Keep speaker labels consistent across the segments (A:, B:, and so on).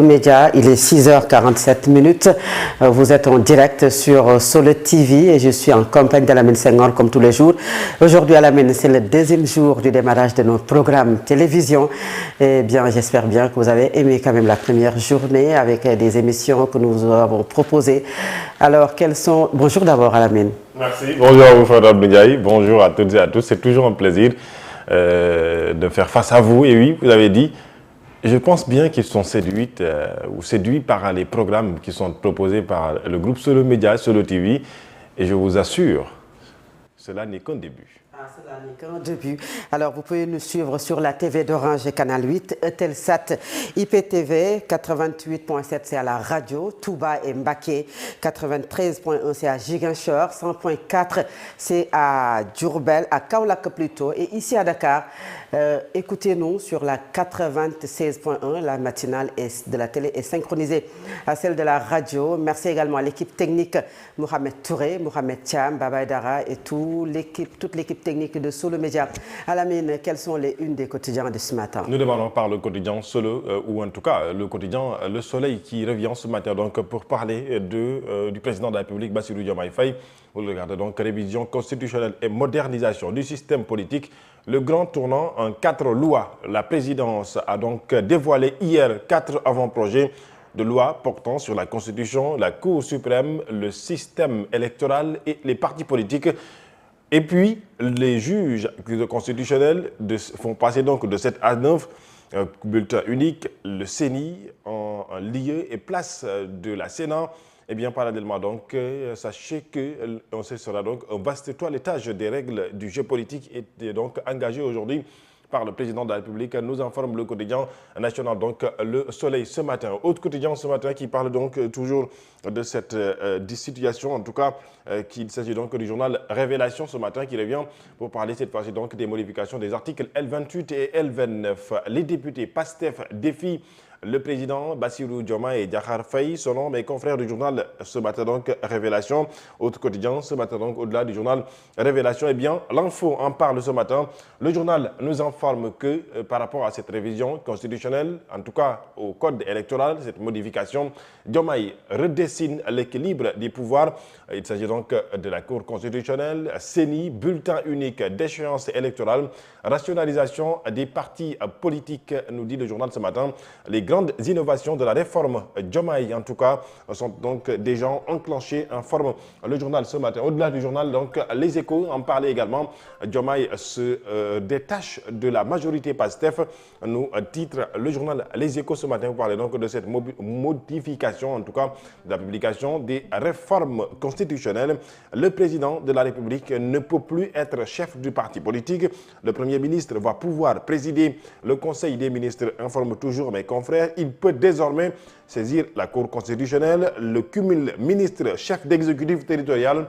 A: Média, il est 6h47. Vous êtes en direct sur Solo TV et je suis en compagnie d'Alamine Senghor comme tous les jours. Aujourd'hui, Alamine, c'est le deuxième jour du démarrage de notre programme télévision. Et bien, j'espère bien que vous avez aimé quand même la première journée avec des émissions que nous avons proposées. Alors, quels sont... Bonjour d'abord, Alamine.
B: Merci. Bonjour à vous, Frère Abdoulaye. Bonjour à toutes et à tous. C'est toujours un plaisir de faire face à vous. Et oui, vous avez dit... Je pense bien qu'ils sont séduits par les programmes qui sont proposés par le groupe Solo Média, Solo TV. Et je vous assure, cela n'est qu'un début.
A: Cela n'est qu'un début. Alors, vous pouvez nous suivre sur la TV d'Orange et Canal 8, Eutelsat, IPTV, 88.7 c'est à la radio, Touba et Mbaké, 93.1 c'est à Ziguinchor, 100.4 c'est à Diourbel, à Kaolack plutôt, et ici à Dakar, écoutez-nous sur la 96.1, la matinale de la télé est synchronisée à celle de la radio. Merci également à l'équipe technique, Mohamed Touré, Mohamed Thiam, Baba Dara et toute l'équipe technique de Solo Média. Alamine, quelles sont les unes des quotidiens de ce matin?
B: Nous démarrons par le quotidien Solo, ou en tout cas le quotidien Le Soleil qui revient ce matin donc, pour parler du président de la République, Bassirou Diomaye Faye. Vous le regardez donc, révision constitutionnelle et modernisation du système politique. Le grand tournant en 4 lois. La présidence a donc dévoilé hier 4 avant-projets de loi portant sur la Constitution, la Cour suprême, le système électoral et les partis politiques. Et puis, les juges constitutionnels font passer donc de 7 à 9 bulletins uniques, le CENI en lieu et place de la Sénat. Et bien, parallèlement, donc, sachez que ce sera donc un vaste toilettage des règles du jeu politique est donc engagé aujourd'hui par le président de la République, nous informe le quotidien national, donc Le Soleil ce matin. Autre quotidien ce matin qui parle donc toujours de cette situation, en tout cas qu'il s'agit donc du journal Révélation ce matin qui revient pour parler cette fois-ci donc des modifications des articles L28 et L29. Les députés PASTEF défient le président Bassirou Diomaye et Diakhar Faye, selon mes confrères du journal ce matin donc Révélation. Autre quotidien ce matin donc au-delà du journal Révélation, eh bien l'info en parle ce matin. Le journal nous informe que par rapport à cette révision constitutionnelle, en tout cas au code électoral, cette modification, Diomaye redessine l'équilibre des pouvoirs. Il s'agit donc de la Cour constitutionnelle, CENI, bulletin unique d'échéance électorale, rationalisation des partis politiques, nous dit le journal ce matin. Les grandes innovations de la réforme Diomaye, en tout cas, sont donc déjà enclenchées, informe le journal ce matin. Au-delà du journal, donc, Les Échos en parlaient également. Diomaye se détache de la majorité PASTEF, nous titre le journal Les Échos ce matin. Vous parlez donc de cette modification, en tout cas, de la publication des réformes constitutionnelles. Le président de la République ne peut plus être chef du parti politique. Le Premier ministre va pouvoir présider le Conseil des ministres, informe toujours mes confrères. Il peut désormais saisir la Cour constitutionnelle. Le cumul ministre-chef d'exécutif territorial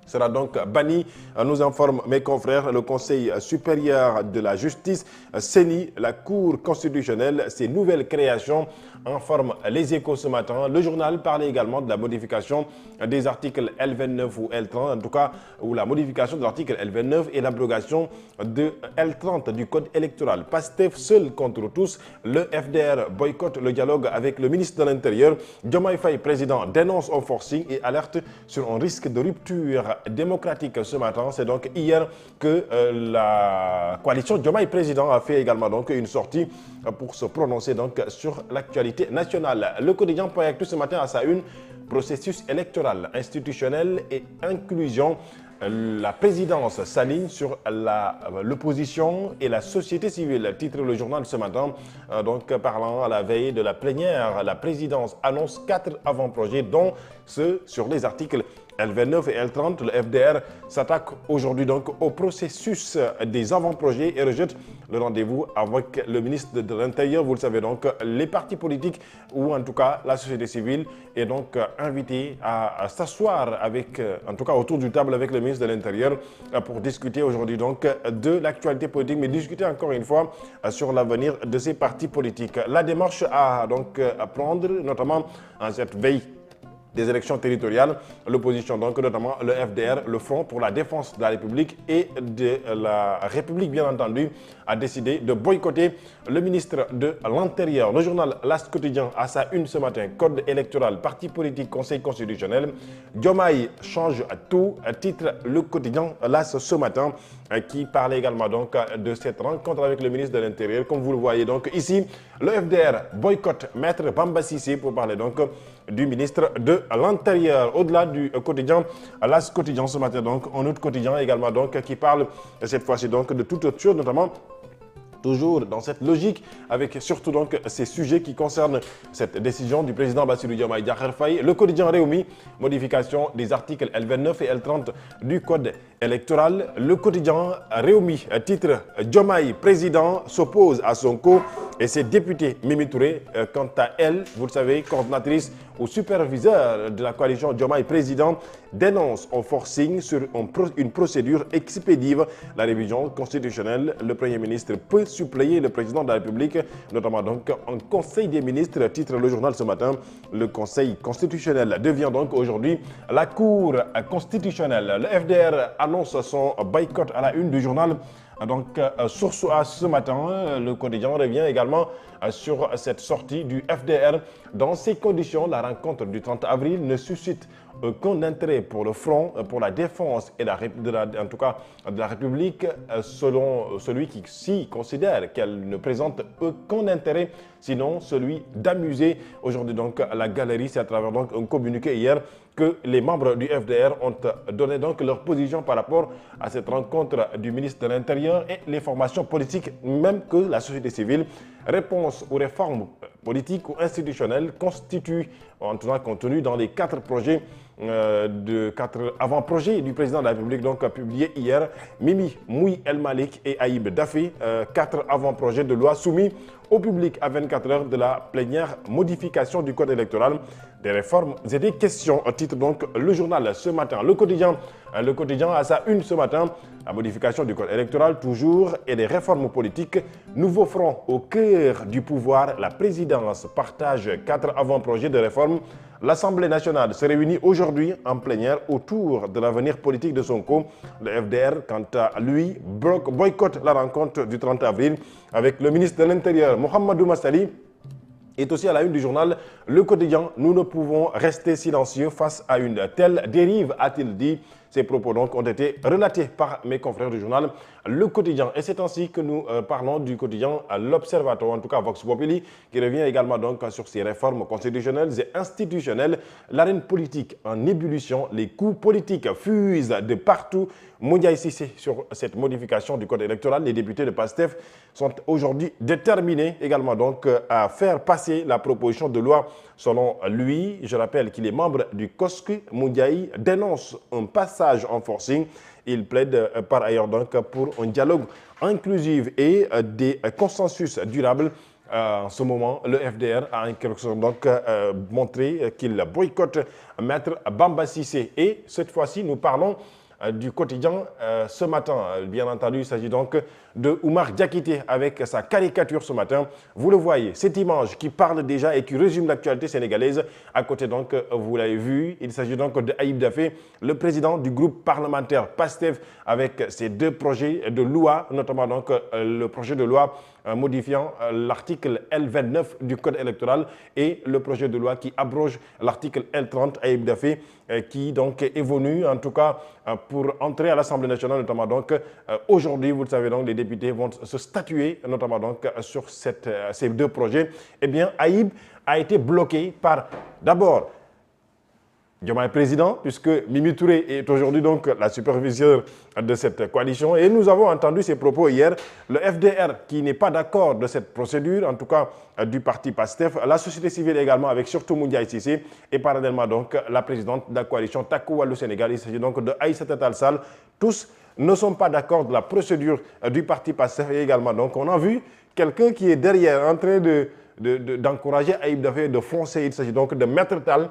B: sera donc banni, nous informe mes confrères. Le Conseil supérieur de la justice, CENI, la Cour constitutionnelle, ces nouvelles créations, informe Les Échos ce matin. Le journal parlait également de la modification des articles L29 ou L30, en tout cas, ou la modification de l'article L29 et l'abrogation de L30 du code électoral. PASTEF seul contre tous, le FDR boycotte le dialogue avec le ministre de l'Intérieur. Diomaye Faye, président, dénonce au forcing et alerte sur un risque de rupture démocratique ce matin. C'est donc hier que la coalition Diomaye président a fait également donc une sortie pour se prononcer donc sur l'actualité nationale. Le quotidien Point ce matin à sa une, processus électoral, institutionnel et inclusion. La présidence s'aligne sur l'opposition et la société civile, titre le journal ce matin. Donc, parlant à la veille de la plénière, la présidence annonce 4 avant-projets, dont ceux sur les articles L29 et L30. Le FDR s'attaque aujourd'hui donc au processus des avant-projets et rejette le rendez-vous avec le ministre de l'Intérieur. Vous le savez donc, les partis politiques ou en tout cas la société civile est donc invitée à s'asseoir avec, en tout cas autour du table avec le ministre de l'Intérieur pour discuter aujourd'hui donc de l'actualité politique, mais discuter encore une fois sur l'avenir de ces partis politiques. La démarche à donc à prendre, notamment en cette veille des élections territoriales. L'opposition, donc notamment le FDR, le Front pour la défense de la République et de la République, bien entendu, a décidé de boycotter le ministre de l'Intérieur. Le journal L'As Quotidien a sa une ce matin, code électoral, parti politique, conseil constitutionnel. Diomaye change tout, titre le quotidien L'As ce matin, qui parlait également donc de cette rencontre avec le ministre de l'Intérieur. Comme vous le voyez donc ici, le FDR boycotte Maître Bamba Cissé pour parler donc du ministre de l'Intérieur. Au-delà du quotidien, L'As Quotidien ce matin, donc un autre quotidien également donc qui parle cette fois-ci donc de toute autre chose, notamment toujours dans cette logique, avec surtout donc ces sujets qui concernent cette décision du président Bassirou Diomaye Diakhar Faye. Le quotidien Réumi, modification des articles L29 et L30 du code électoral. Le quotidien Réumi, titre Diomaye président s'oppose à Sonko et ses députés. Mimi Touré, quant à elle, vous le savez, coordinatrice ou superviseur de la coalition Diomaye président, dénonce un forcing sur une procédure expéditive. La révision constitutionnelle, le Premier ministre peut suppléer le président de la République, notamment donc en Conseil des ministres, titre le journal ce matin. Le Conseil constitutionnel devient donc aujourd'hui la Cour constitutionnelle. Le FDR annonce son boycott à la une du journal. Donc, Source A ce matin, le quotidien revient également sur cette sortie du FDR. Dans ces conditions, la rencontre du 30 avril ne suscite aucun intérêt pour le front, pour la défense et en tout cas de la République, selon celui qui s'y considère qu'elle ne présente aucun intérêt, sinon celui d'amuser. Aujourd'hui donc la galerie, c'est à travers donc un communiqué hier que les membres du FDR ont donné donc leur position par rapport à cette rencontre du ministre de l'Intérieur et les formations politiques, même que la société civile. Réponse aux réformes politiques ou institutionnelles constituent, en tout cas contenu dans les 4 projets de 4 avant-projets du président de la République, donc publié hier. Mimi Moui El Malik et Aïb Daffé, 4 avant-projets de loi soumis au public à 24 heures de la plénière modification du code électoral, des réformes et des questions. Titre donc le journal ce matin. Le quotidien a sa une ce matin, la modification du code électoral toujours et des réformes politiques. Nouveau front au cœur du pouvoir, la présidence partage 4 avant-projets de réforme. L'Assemblée nationale se réunit aujourd'hui en plénière autour de l'avenir politique de Sonko. Le FDR, quant à lui, boycotte la rencontre du 30 avril avec le ministre de l'Intérieur, Mohamedou Massali, est aussi à la une du journal Le Quotidien. Nous ne pouvons rester silencieux face à une telle dérive, a-t-il dit. Ces propos donc ont été relatés par mes confrères du journal Le Quotidien. Et c'est ainsi que nous parlons du quotidien L'Observateur, en tout cas Vox Populi, qui revient également donc sur ces réformes constitutionnelles et institutionnelles. L'arène politique en ébullition, les coups politiques fusent de partout. Moundiaye Cissé sur cette modification du code électoral. Les députés de PASTEF sont aujourd'hui déterminés également donc à faire passer la proposition de loi. Selon lui, je rappelle qu'il est membre du COSC. Moundiaye dénonce un passage en forcing. Il plaide par ailleurs donc pour un dialogue inclusif et des consensus durables. En ce moment, le FDR a en quelque sorte donc montré qu'il boycotte Maître Bamba Cissé. Et cette fois-ci, nous parlons du quotidien ce matin. Bien entendu, il s'agit donc de Oumar Diakité avec sa caricature ce matin. Vous le voyez, cette image qui parle déjà et qui résume l'actualité sénégalaise. À côté donc, vous l'avez vu, il s'agit donc de Aïb Daffé, le président du groupe parlementaire PASTEF, avec ses 2 projets de loi, notamment donc le projet de loi modifiant l'article L29 du code électoral et le projet de loi qui abroge l'article L30. Aïb Daffé qui donc est venu en tout cas pour entrer à l'Assemblée nationale, notamment donc aujourd'hui, vous le savez donc, les députés vont se statuer notamment donc sur ces 2 projets. Eh bien, Aïb a été bloqué par d'abord Diomaye président, puisque Mimi Touré est aujourd'hui donc la superviseure de cette coalition. Et nous avons entendu ses propos hier. Le FDR qui n'est pas d'accord de cette procédure, en tout cas du parti PASTEF, la société civile également avec surtout Moundiaye Cissé et parallèlement donc la présidente de la coalition Taku Wallu Sénégal. Il s'agit donc de Aïssata Tall Sall. Tous ne sont pas d'accord de la procédure du parti PASTEF et également donc on a vu quelqu'un qui est derrière en train d'encourager Aïb Daffé de foncer. Il s'agit donc de Maître Tall,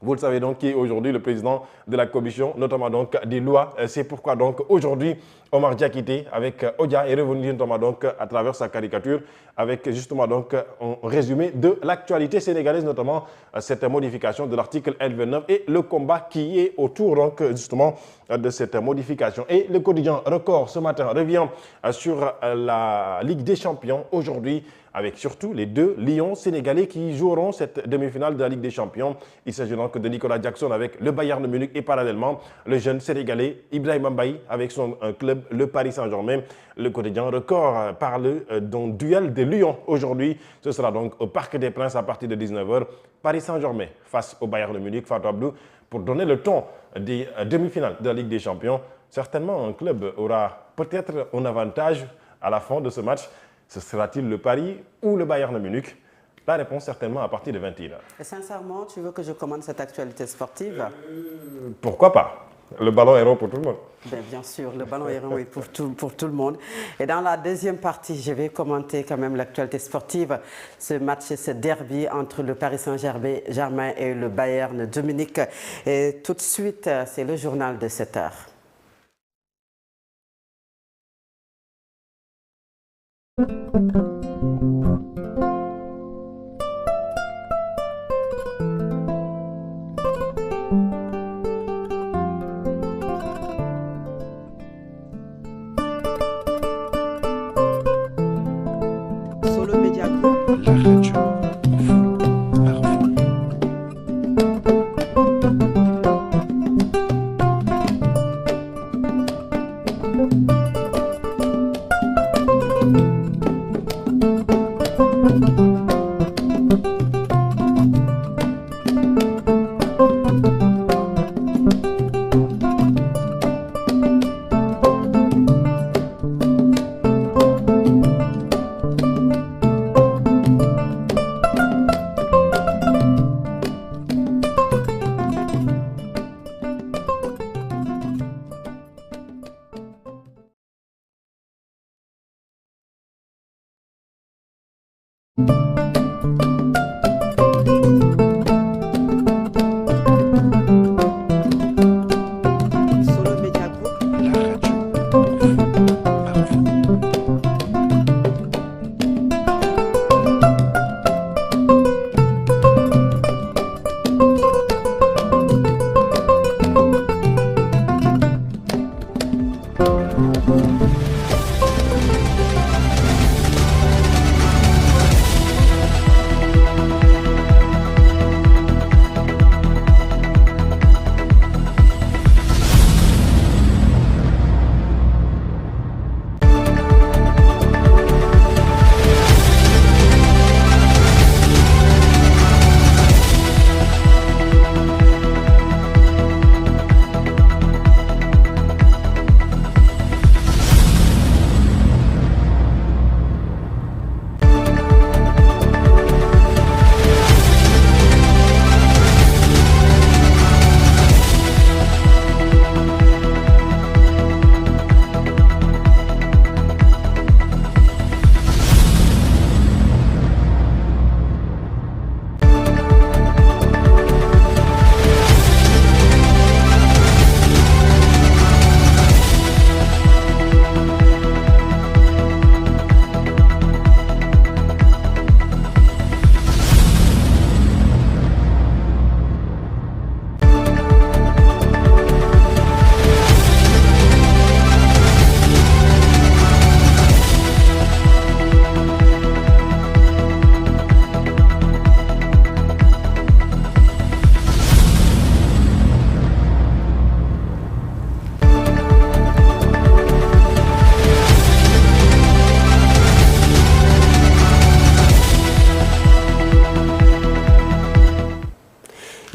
B: Vous le savez donc qui est aujourd'hui le président de la commission, notamment donc des lois. C'est pourquoi donc aujourd'hui, Omar Diakité avec Odia est revenu notamment donc à travers sa caricature avec justement donc un résumé de l'actualité sénégalaise, notamment cette modification de l'article L29 et le combat qui est autour donc justement de cette modification. Et le quotidien Record ce matin revient sur la Ligue des Champions aujourd'hui, avec surtout les deux Lions sénégalais qui joueront cette demi-finale de la Ligue des Champions. Il s'agit donc de Nicolas Jackson avec le Bayern de Munich et parallèlement le jeune sénégalais Ibrahima Mbaye avec son club, le Paris Saint-Germain. Le quotidien Record parle d'un duel de Lions aujourd'hui. Ce sera donc au Parc des Princes à partir de 19h. Paris Saint-Germain face au Bayern de Munich, Fatou Abdou, pour donner le ton des demi-finales de la Ligue des Champions. Certainement, un club aura peut-être un avantage à la fin de ce match. Ce sera-t-il le Paris ou le Bayern de Munich? La réponse certainement à partir de 21h.
A: Et sincèrement, tu veux que je commande cette actualité sportive?
B: Pourquoi pas? Le ballon est rond pour tout le monde.
A: Bien sûr, le ballon est rond pour tout le monde. Et dans la deuxième partie, je vais commenter quand même l'actualité sportive. Ce match, ce derby entre le Paris Saint-Germain et le Bayern de Munich. Et tout de suite, c'est le journal de 7h. Solo Media Group, la radio.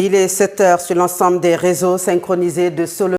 A: Il est 7h sur l'ensemble des réseaux synchronisés de Solo.